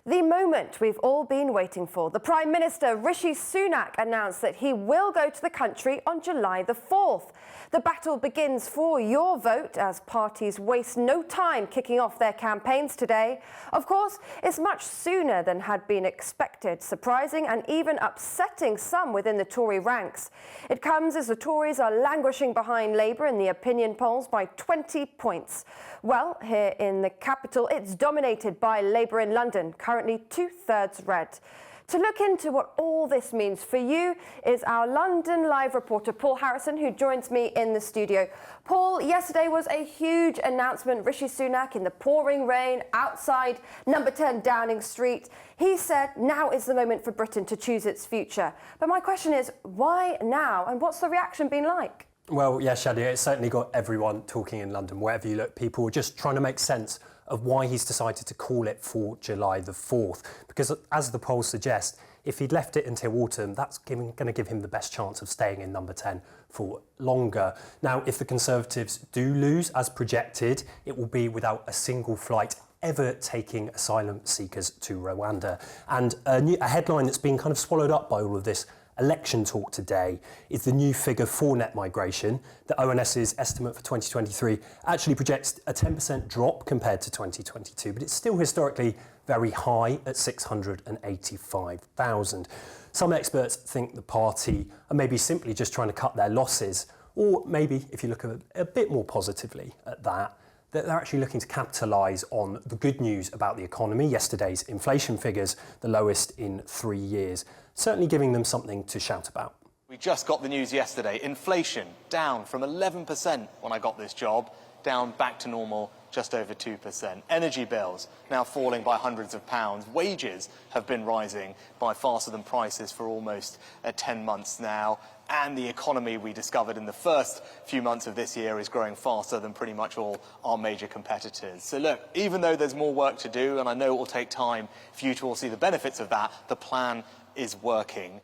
The moment we've all been waiting for. The Prime Minister, Rishi Sunak, announced that he will go to the country on July the 4th. The battle begins for your vote as parties waste no time kicking off their campaigns today. Of course, it's much sooner than had been expected, surprising and even upsetting some within the Tory ranks. It comes as the Tories are languishing behind Labour in the opinion polls by 20 points. Well, here in the capital, it's dominated by Labour in London, currently 2/3 red. To look into what all this means for you is our London Live reporter, Paul Harrison, who joins me in the studio. Paul, yesterday was a huge announcement. Rishi Sunak in the pouring rain outside number 10 Downing Street. He said now is the moment for Britain to choose its future. But my question is, why now? And what's the reaction been like? Well, yeah, Shadia, it's certainly got everyone talking in London. Wherever you look, people are just trying to make sense of why he's decided to call it for July the 4th. Because as the polls suggest, if he'd left it until autumn, that's going to give him the best chance of staying in number 10 for longer. Now, if the Conservatives do lose, as projected, it will be without a single flight ever taking asylum seekers to Rwanda. And a headline that's been kind of swallowed up by all of this election talk today is the new figure for net migration. The ONS's estimate for 2023 actually projects a 10% drop compared to 2022, but it's still historically very high at 685,000. Some experts think the party are maybe simply just trying to cut their losses, or maybe, if you look a bit more positively at that they're actually looking to capitalise on the good news about the economy. Yesterday's inflation figures, the lowest in 3 years, certainly giving them something to shout about. We just got the news yesterday. Inflation down from 11% when I got this job, down back to normal, just over 2%. Energy bills now falling by hundreds of pounds. Wages have been rising by faster than prices for almost 10 months now. And the economy, we discovered in the first few months of this year, is growing faster than pretty much all our major competitors. So look, even though there's more work to do, and I know it will take time for you to all see the benefits of that, the plan is working.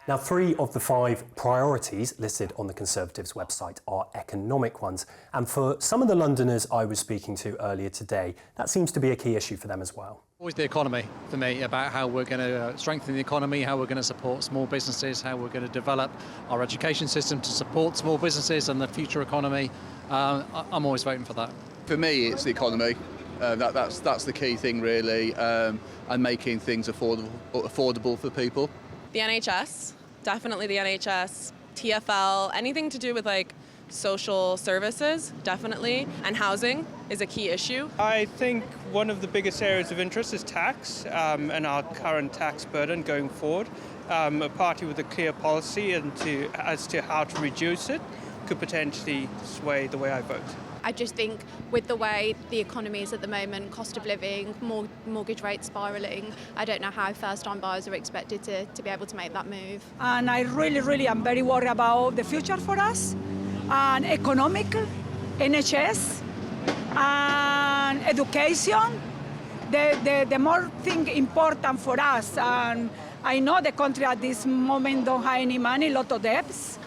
Now, 3 of the 5 priorities listed on the Conservatives' website are economic ones. And for some of the Londoners I was speaking to earlier today, that seems to be a key issue for them as well. Always the economy for me, about how we're going to strengthen the economy, how we're going to support small businesses, how we're going to develop our education system to support small businesses and the future economy. I'm always voting for that. For me, it's the economy. That's the key thing, really, and making things affordable for people. The NHS, definitely the NHS, TfL, anything to do with like social services, definitely, and housing is a key issue. I think one of the biggest areas of interest is tax and our current tax burden going forward. A party with a clear policy as to how to reduce it could potentially sway the way I vote. I just think with the way the economy is at the moment, cost of living, mortgage rates spiralling, I don't know how first-time buyers are expected to be able to make that move. And I really am very worried about the future for us, and economic, NHS, and education. The more thing important for us, and I know the country at this moment don't have any money, lot of debts.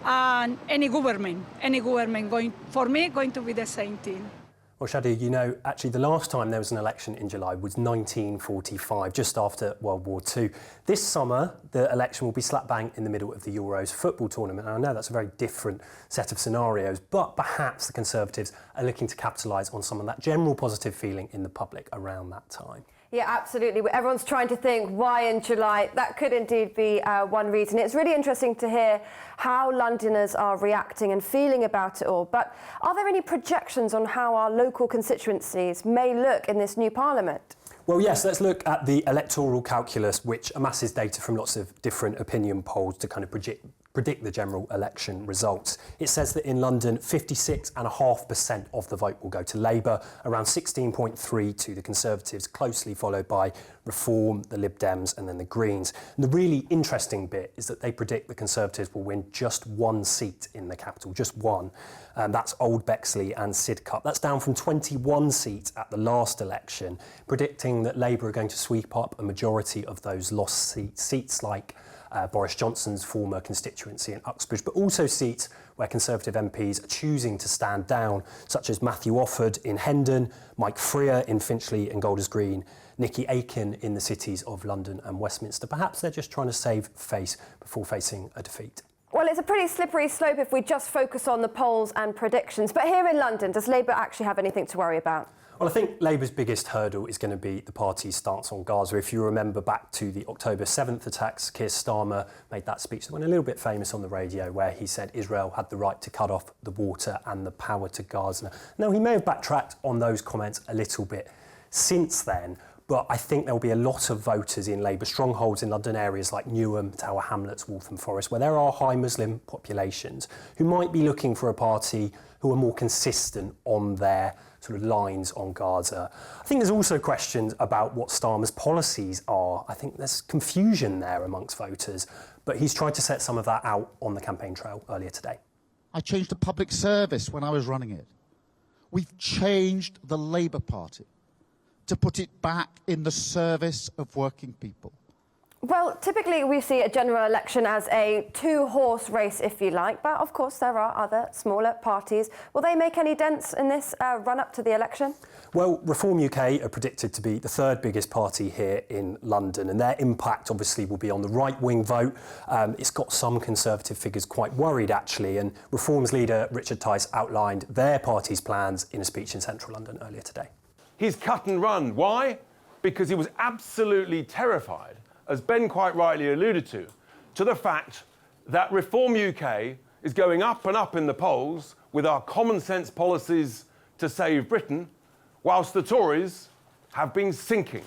And any government going to be the same thing. Well, Shadia, you know, actually the last time there was an election in July was 1945, just after World War II. This summer, the election will be slap bang in the middle of the Euros football tournament. And I know that's a very different set of scenarios, but perhaps the Conservatives are looking to capitalise on some of that general positive feeling in the public around that time. Yeah, absolutely. Everyone's trying to think why in July. That could indeed be one reason. It's really interesting to hear how Londoners are reacting and feeling about it all. But are there any projections on how our local constituencies may look in this new parliament? Well, yes, let's look at the electoral calculus, which amasses data from lots of different opinion polls to kind of predict the general election results. It says that in London, 56.5% of the vote will go to Labour, around 16.3% to the Conservatives, closely followed by Reform, the Lib Dems and then the Greens. And the really interesting bit is that they predict the Conservatives will win just 1 seat in the capital, just 1. That's Old Bexley and Sidcup. That's down from 21 seats at the last election, predicting that Labour are going to sweep up a majority of those lost seats like Boris Johnson's former constituency in Uxbridge, but also seats where Conservative MPs are choosing to stand down, such as Matthew Offord in Hendon, Mike Freer in Finchley and Golders Green, Nikki Aiken in the cities of London and Westminster. Perhaps they're just trying to save face before facing a defeat. Well, it's a pretty slippery slope if we just focus on the polls and predictions. But here in London, does Labour actually have anything to worry about? Well, I think Labour's biggest hurdle is going to be the party's stance on Gaza. If you remember back to the October 7th attacks, Keir Starmer made that speech that went a little bit famous on the radio where he said Israel had the right to cut off the water and the power to Gaza. Now, he may have backtracked on those comments a little bit since then, but I think there'll be a lot of voters in Labour strongholds in London areas like Newham, Tower Hamlets, Waltham Forest, where there are high Muslim populations who might be looking for a party who are more consistent on their sort of lines on Gaza. I think there's also questions about what Starmer's policies are. I think there's confusion there amongst voters, but he's tried to set some of that out on the campaign trail earlier today. I changed the public service when I was running it. We've changed the Labour Party to put it back in the service of working people. Well, typically we see a general election as a two-horse race, if you like, but of course there are other smaller parties. Will they make any dents in this run-up to the election? Well, Reform UK are predicted to be the third biggest party here in London, and their impact obviously will be on the right-wing vote. It's got some Conservative figures quite worried, actually, and Reform's leader Richard Tice outlined their party's plans in a speech in central London earlier today. He's cut and run. Why? Because he was absolutely terrified, as Ben quite rightly alluded to the fact that Reform UK is going up and up in the polls with our common sense policies to save Britain, whilst the Tories have been sinking.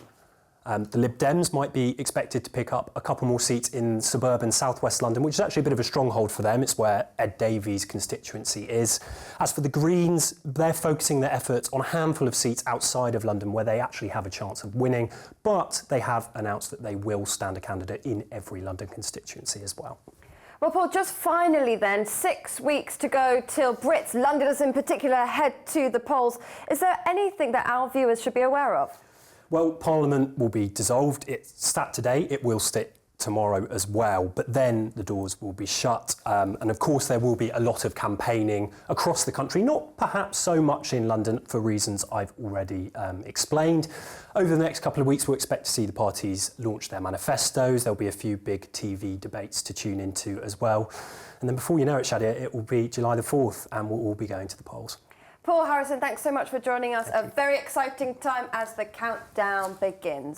The Lib Dems might be expected to pick up a couple more seats in suburban southwest London, which is actually a bit of a stronghold for them. It's where Ed Davey's constituency is. As for the Greens, they're focusing their efforts on a handful of seats outside of London where they actually have a chance of winning, but they have announced that they will stand a candidate in every London constituency as well. Well, Paul, just finally then, 6 weeks to go till Brits, Londoners in particular, head to the polls. Is there anything that our viewers should be aware of? Well, Parliament will be dissolved. It sat today, it will sit tomorrow as well, but then the doors will be shut. And of course, there will be a lot of campaigning across the country, not perhaps so much in London for reasons I've already explained. Over the next couple of weeks, we'll expect to see the parties launch their manifestos. There'll be a few big TV debates to tune into as well. And then before you know it, Shadia, it will be July the 4th and we'll all be going to the polls. Paul Harrison, thanks so much for joining us. A very exciting time as the countdown begins.